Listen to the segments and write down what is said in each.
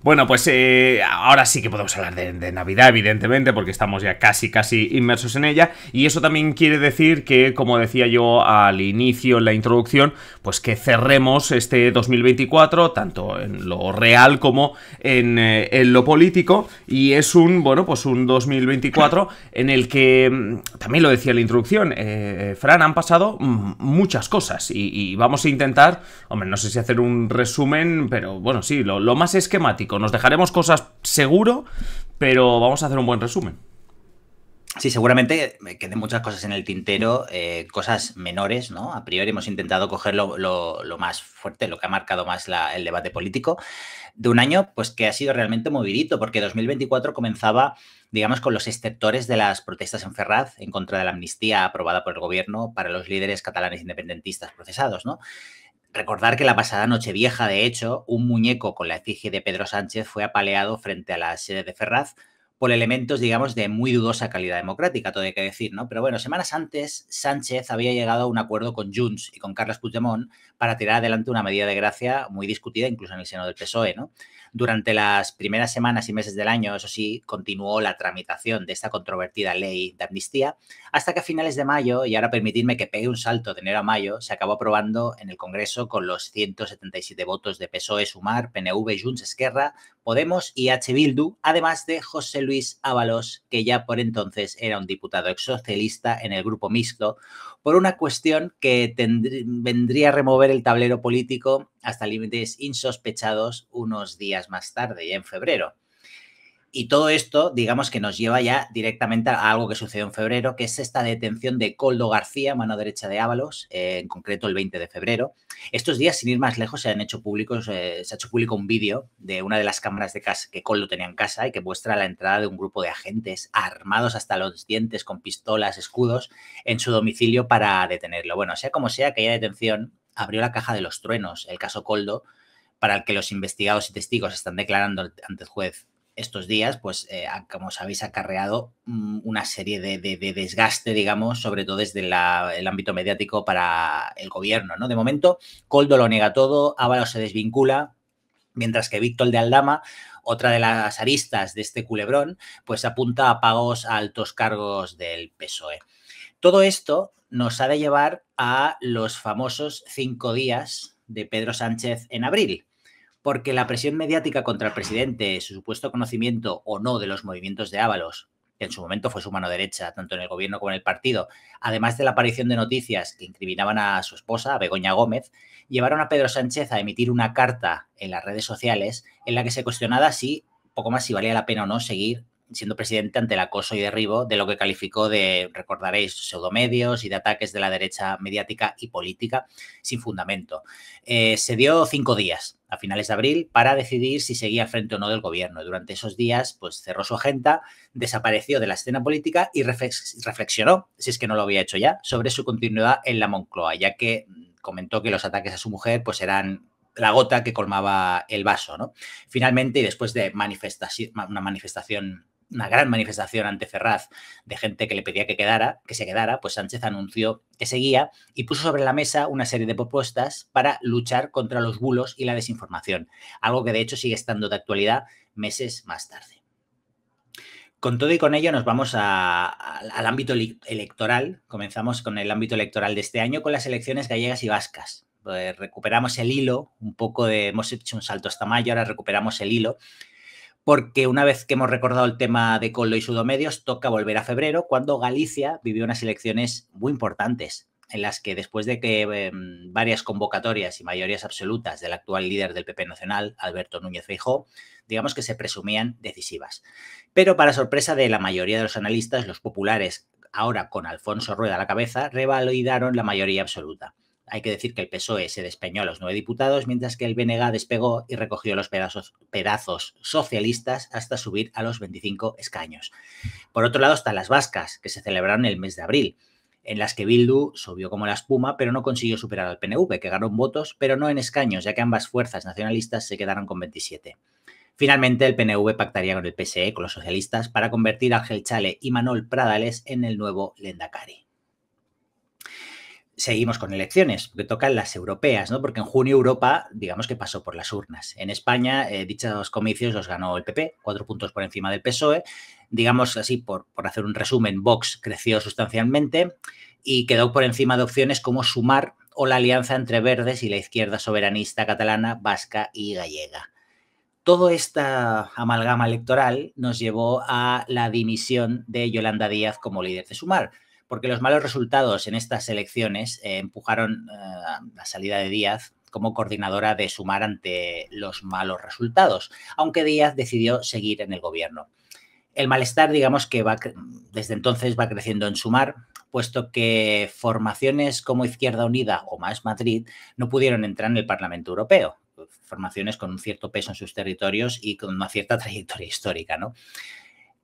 Bueno, pues ahora sí que podemos hablar de Navidad, evidentemente, porque estamos ya casi inmersos en ella. Y eso también quiere decir que, como decía yo al inicio, en la introducción, pues que cerremos este 2024, tanto en lo real como en lo político. Y es un 2024 en el que, también lo decía en la introducción, Fran, han pasado muchas cosas. Y vamos a intentar, hombre, no sé si hacer un resumen, pero bueno, sí, lo más esquemático. Nos dejaremos cosas seguro, pero vamos a hacer un buen resumen. Sí, seguramente me queden muchas cosas en el tintero, cosas menores, ¿no? A priori hemos intentado coger lo más fuerte, lo que ha marcado más el debate político de un año, pues que ha sido realmente movidito, porque 2024 comenzaba, digamos, con los estertores de las protestas en Ferraz en contra de la amnistía aprobada por el gobierno para los líderes catalanes independentistas procesados, ¿no? Recordar que la pasada Nochevieja, de hecho, un muñeco con la efigie de Pedro Sánchez fue apaleado frente a la sede de Ferraz por elementos, digamos, de muy dudosa calidad democrática, todo hay que decir, ¿no? Pero bueno, semanas antes, Sánchez había llegado a un acuerdo con Junts y con Carles Puigdemont para tirar adelante una medida de gracia muy discutida, incluso en el seno del PSOE, ¿no? Durante las primeras semanas y meses del año, eso sí, continuó la tramitación de esta controvertida ley de amnistía, hasta que a finales de mayo, y ahora permitidme que pegue un salto de enero a mayo, se acabó aprobando en el Congreso con los 177 votos de PSOE, Sumar, PNV, Junts, Esquerra, Podemos y H. Bildu, además de José Luis Ábalos, que ya por entonces era un diputado exsocialista en el grupo mixto, por una cuestión que vendría a remover el tablero político hasta límites insospechados unos días más tarde, ya en febrero. Y todo esto, digamos que nos lleva ya directamente a algo que sucedió en febrero, que es esta detención de Koldo García, mano derecha de Ábalos, en concreto el 20 de febrero. Estos días, sin ir más lejos, se ha hecho público un vídeo de una de las cámaras de casa que Koldo tenía en casa y que muestra la entrada de un grupo de agentes armados hasta los dientes con pistolas, escudos, en su domicilio para detenerlo. Bueno, sea como sea, aquella detención abrió la caja de los truenos, el caso Koldo, para el que los investigados y testigos están declarando ante el juez estos días, pues, como sabéis, ha acarreado una serie de desgaste, digamos, sobre todo desde el ámbito mediático para el gobierno, ¿no? De momento, Koldo lo niega todo, Ábalos se desvincula, mientras que Víctor de Aldama, otra de las aristas de este culebrón, pues apunta a pagos a altos cargos del PSOE. Todo esto nos ha de llevar a los famosos 5 días de Pedro Sánchez en abril, porque la presión mediática contra el presidente, su supuesto conocimiento o no de los movimientos de Ábalos, que en su momento fue su mano derecha, tanto en el gobierno como en el partido, además de la aparición de noticias que incriminaban a su esposa, a Begoña Gómez, llevaron a Pedro Sánchez a emitir una carta en las redes sociales en la que se cuestionaba poco más si valía la pena o no seguir siendo presidente ante el acoso y derribo de lo que calificó de, recordaréis, pseudomedios y de ataques de la derecha mediática y política sin fundamento. Se dio 5 días a finales de abril para decidir si seguía al frente o no del gobierno. Durante esos días, pues cerró su agenda, desapareció de la escena política y reflexionó, si es que no lo había hecho ya, sobre su continuidad en la Moncloa, ya que comentó que los ataques a su mujer pues eran la gota que colmaba el vaso, ¿no? Finalmente, y después de una gran manifestación ante Ferraz de gente que le pedía que se quedara, pues Sánchez anunció que seguía y puso sobre la mesa una serie de propuestas para luchar contra los bulos y la desinformación, algo que de hecho sigue estando de actualidad meses más tarde. Con todo y con ello nos vamos al ámbito electoral. Comenzamos con el ámbito electoral de este año con las elecciones gallegas y vascas. Pues recuperamos el hilo, hemos hecho un salto hasta mayo, ahora recuperamos el hilo, porque una vez que hemos recordado el tema de Koldo y Sudomedios, toca volver a febrero, cuando Galicia vivió unas elecciones muy importantes, en las que después de que varias convocatorias y mayorías absolutas del actual líder del PP nacional, Alberto Núñez Feijóo, digamos que se presumían decisivas. Pero para sorpresa de la mayoría de los analistas, los populares, ahora con Alfonso Rueda a la cabeza, revalidaron la mayoría absoluta. Hay que decir que el PSOE se despeñó a los 9 diputados, mientras que el BNG despegó y recogió los pedazos socialistas hasta subir a los 25 escaños. Por otro lado están las vascas, que se celebraron el mes de abril, en las que Bildu subió como la espuma, pero no consiguió superar al PNV, que ganó votos, pero no en escaños, ya que ambas fuerzas nacionalistas se quedaron con 27. Finalmente, el PNV pactaría con el PSE, con los socialistas, para convertir a Ángel Chale y Manol Pradales en el nuevo Lehendakari. seguimos con elecciones, porque tocan las europeas, ¿no? Porque en junio Europa, digamos que pasó por las urnas. En España, dichos comicios los ganó el PP, 4 puntos por encima del PSOE. Digamos así, por hacer un resumen, Vox creció sustancialmente y quedó por encima de opciones como Sumar o la alianza entre Verdes y la izquierda soberanista catalana, vasca y gallega. Toda esta amalgama electoral nos llevó a la dimisión de Yolanda Díaz como líder de Sumar, porque los malos resultados en estas elecciones empujaron la salida de Díaz como coordinadora de Sumar ante los malos resultados, aunque Díaz decidió seguir en el gobierno. El malestar, digamos que desde entonces va creciendo en Sumar, puesto que formaciones como Izquierda Unida o Más Madrid no pudieron entrar en el Parlamento Europeo, formaciones con un cierto peso en sus territorios y con una cierta trayectoria histórica, ¿no?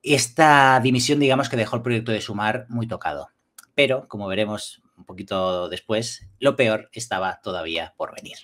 Esta dimisión, digamos que dejó el proyecto de Sumar muy tocado, pero, como veremos un poquito después, lo peor estaba todavía por venir.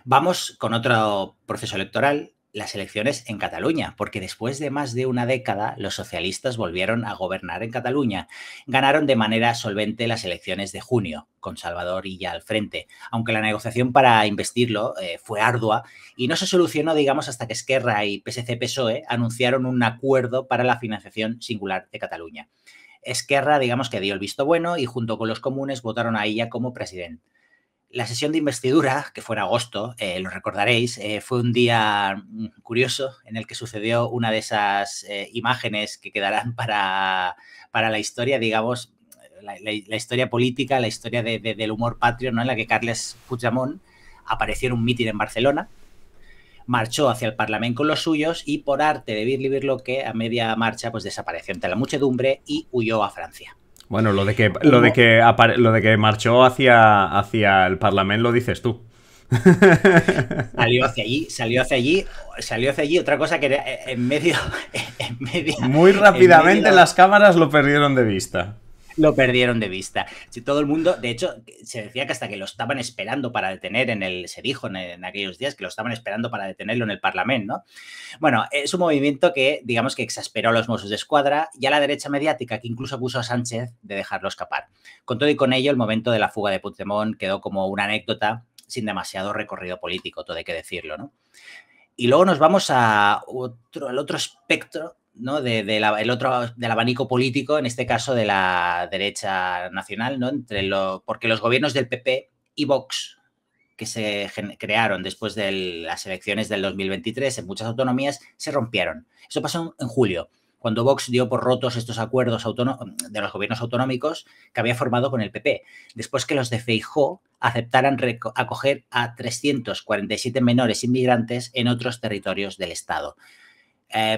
Vamos con otro proceso electoral, las elecciones en Cataluña, porque después de más de una década los socialistas volvieron a gobernar en Cataluña. Ganaron de manera solvente las elecciones de junio, con Salvador Illa al frente, aunque la negociación para investirlo fue ardua y no se solucionó, digamos, hasta que Esquerra y PSC-PSOE anunciaron un acuerdo para la financiación singular de Cataluña. Esquerra, digamos, que dio el visto bueno y junto con los comunes votaron a Illa como presidente. La sesión de investidura, que fue en agosto, lo recordaréis, fue un día curioso en el que sucedió una de esas imágenes que quedarán para la historia, digamos, la historia política, la historia del humor patrio, ¿no? En la que Carles Puigdemont apareció en un mítin en Barcelona, marchó hacia el Parlamento con los suyos y por arte de birli-birloque, a media marcha, pues desapareció entre la muchedumbre y huyó a Francia. Bueno, lo de que marchó hacia el Parlamento lo dices tú. Salió hacia allí. Otra cosa que era en medio. Muy rápidamente las cámaras lo perdieron de vista. Lo perdieron de vista. Si todo el mundo, de hecho, se decía que hasta que lo estaban esperando para detener se dijo en aquellos días que lo estaban esperando para detenerlo en el Parlamento, ¿no? Bueno, es un movimiento que, digamos, que exasperó a los Mossos de Escuadra y a la derecha mediática, que incluso acusó a Sánchez de dejarlo escapar. Con todo y con ello, el momento de la fuga de Puigdemont quedó como una anécdota sin demasiado recorrido político, todo hay que decirlo, ¿no? Y luego nos vamos al otro espectro, ¿no? del abanico político, en este caso de la derecha nacional, ¿no? Porque los gobiernos del PP y Vox, que se crearon después de las elecciones del 2023 en muchas autonomías, se rompieron. Eso pasó en julio, cuando Vox dio por rotos estos acuerdos de los gobiernos autonómicos que había formado con el PP, después que los de Feijóo aceptaran acoger a 347 menores inmigrantes en otros territorios del Estado.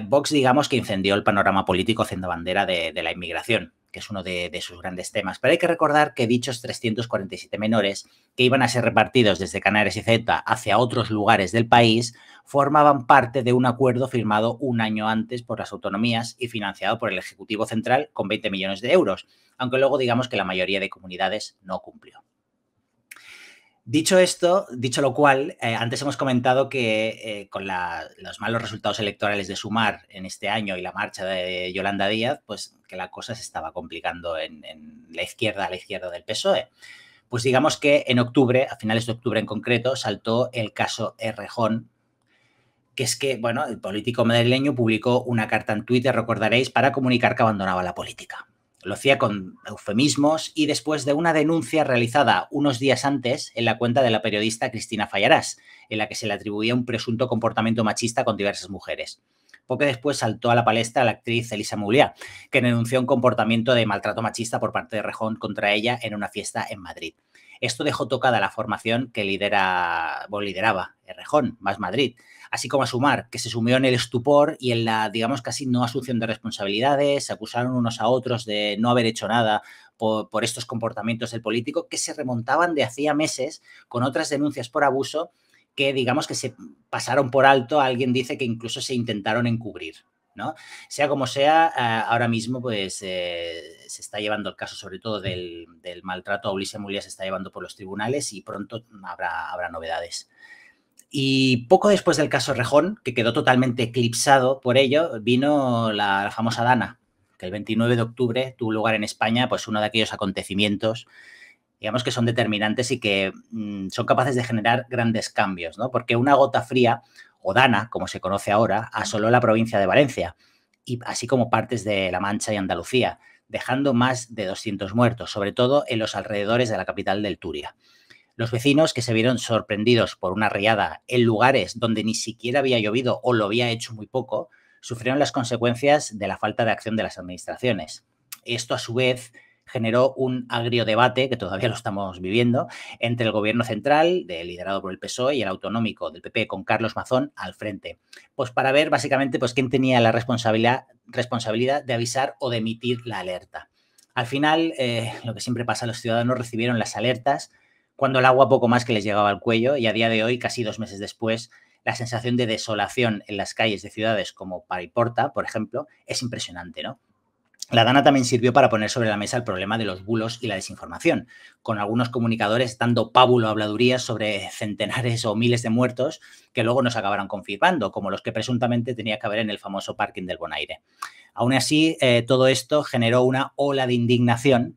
Vox, digamos, que incendió el panorama político haciendo bandera de la inmigración, que es uno de sus grandes temas. Pero hay que recordar que dichos 347 menores, que iban a ser repartidos desde Canarias y Ceuta hacia otros lugares del país, formaban parte de un acuerdo firmado un año antes por las autonomías y financiado por el Ejecutivo Central con 20 millones de euros, aunque luego digamos que la mayoría de comunidades no cumplió. Dicho lo cual, antes hemos comentado que con los malos resultados electorales de Sumar en este año y la marcha de Yolanda Díaz, pues que la cosa se estaba complicando en la izquierda del PSOE. Pues digamos que en octubre, a finales de octubre en concreto, saltó el caso Errejón, que es que, bueno, el político madrileño publicó una carta en Twitter, recordaréis, para comunicar que abandonaba la política. Lo hacía con eufemismos y después de una denuncia realizada unos días antes en la cuenta de la periodista Cristina Fallarás, en la que se le atribuía un presunto comportamiento machista con diversas mujeres. Poco después saltó a la palestra la actriz Elisa Mouliá, que denunció un comportamiento de maltrato machista por parte de Errejón contra ella en una fiesta en Madrid. Esto dejó tocada la formación que lideraba Errejón, Más Madrid, así como a Sumar, que se sumió en el estupor y en la, digamos, casi no asunción de responsabilidades, se acusaron unos a otros de no haber hecho nada por estos comportamientos del político que se remontaban de hacía meses con otras denuncias por abuso que, digamos, que se pasaron por alto. Alguien dice que incluso se intentaron encubrir, ¿no? Sea como sea, ahora mismo pues se está llevando el caso, sobre todo del maltrato a Ulises Mouliá, se está llevando por los tribunales y pronto habrá novedades. Y poco después del caso Errejón, que quedó totalmente eclipsado por ello, vino la famosa Dana, porque el 29 de octubre tuvo lugar en España pues uno de aquellos acontecimientos, digamos, que son determinantes y que son capaces de generar grandes cambios, ¿no? Porque una gota fría, o Dana, como se conoce ahora, asoló la provincia de Valencia, y así como partes de La Mancha y Andalucía, dejando más de 200 muertos, sobre todo en los alrededores de la capital del Turia. Los vecinos, que se vieron sorprendidos por una riada en lugares donde ni siquiera había llovido o lo había hecho muy poco, sufrieron las consecuencias de la falta de acción de las administraciones. Esto, a su vez, generó un agrio debate, que todavía lo estamos viviendo, entre el gobierno central, liderado por el PSOE, y el autonómico del PP, con Carlos Mazón al frente. Pues para ver, básicamente, pues quién tenía la responsabilidad de avisar o de emitir la alerta. Al final, lo que siempre pasa, los ciudadanos recibieron las alertas cuando el agua poco más que les llegaba al cuello, y a día de hoy, casi 2 meses después, la sensación de desolación en las calles de ciudades como Paiporta, por ejemplo, es impresionante, ¿no? La Dana también sirvió para poner sobre la mesa el problema de los bulos y la desinformación, con algunos comunicadores dando pábulo a habladurías sobre centenares o miles de muertos que luego nos acabaron confirmando, como los que presuntamente tenía que haber en el famoso parking del Bonaire. Aún así, todo esto generó una ola de indignación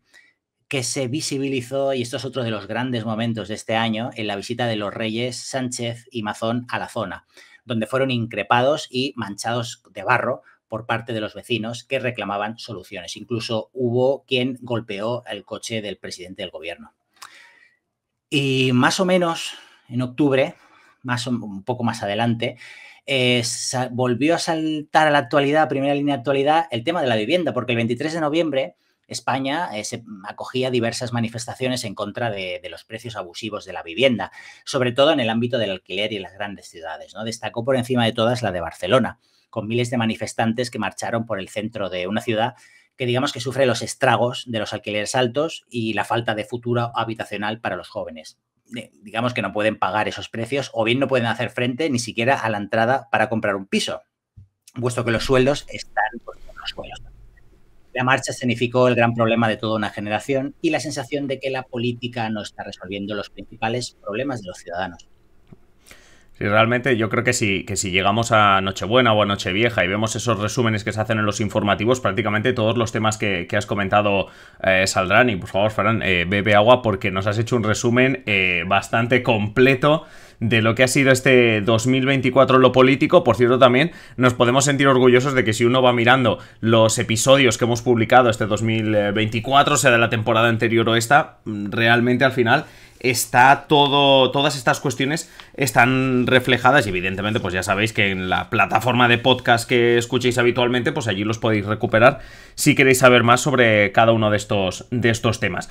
que se visibilizó, y esto es otro de los grandes momentos de este año, en la visita de los reyes Sánchez y Mazón a la zona, donde fueron increpados y manchados de barro por parte de los vecinos que reclamaban soluciones. Incluso hubo quien golpeó el coche del presidente del gobierno. Y más o menos en octubre, un poco más adelante, volvió a saltar a la actualidad, a primera línea de actualidad, el tema de la vivienda, porque el 23 de noviembre España se acogía diversas manifestaciones en contra de los precios abusivos de la vivienda, sobre todo en el ámbito del alquiler y en las grandes ciudades, ¿no? Destacó por encima de todas la de Barcelona, con miles de manifestantes que marcharon por el centro de una ciudad que, digamos, que sufre los estragos de los alquileres altos y la falta de futuro habitacional para los jóvenes. Digamos que no pueden pagar esos precios, o bien no pueden hacer frente ni siquiera a la entrada para comprar un piso, puesto que los sueldos están por los suelos. La marcha significó el gran problema de toda una generación y la sensación de que la política no está resolviendo los principales problemas de los ciudadanos. Sí, realmente yo creo que si llegamos a Nochebuena o a Nochevieja y vemos esos resúmenes que se hacen en los informativos, prácticamente todos los temas que has comentado saldrán. Y por favor, Fran, bebe agua porque nos has hecho un resumen bastante completo de lo que ha sido este 2024 en lo político. Por cierto, también nos podemos sentir orgullosos de que si uno va mirando los episodios que hemos publicado este 2024, sea de la temporada anterior o esta, realmente al final está todas estas cuestiones están reflejadas y evidentemente pues ya sabéis que en la plataforma de podcast que escuchéis habitualmente, pues allí los podéis recuperar si queréis saber más sobre cada uno de estos temas.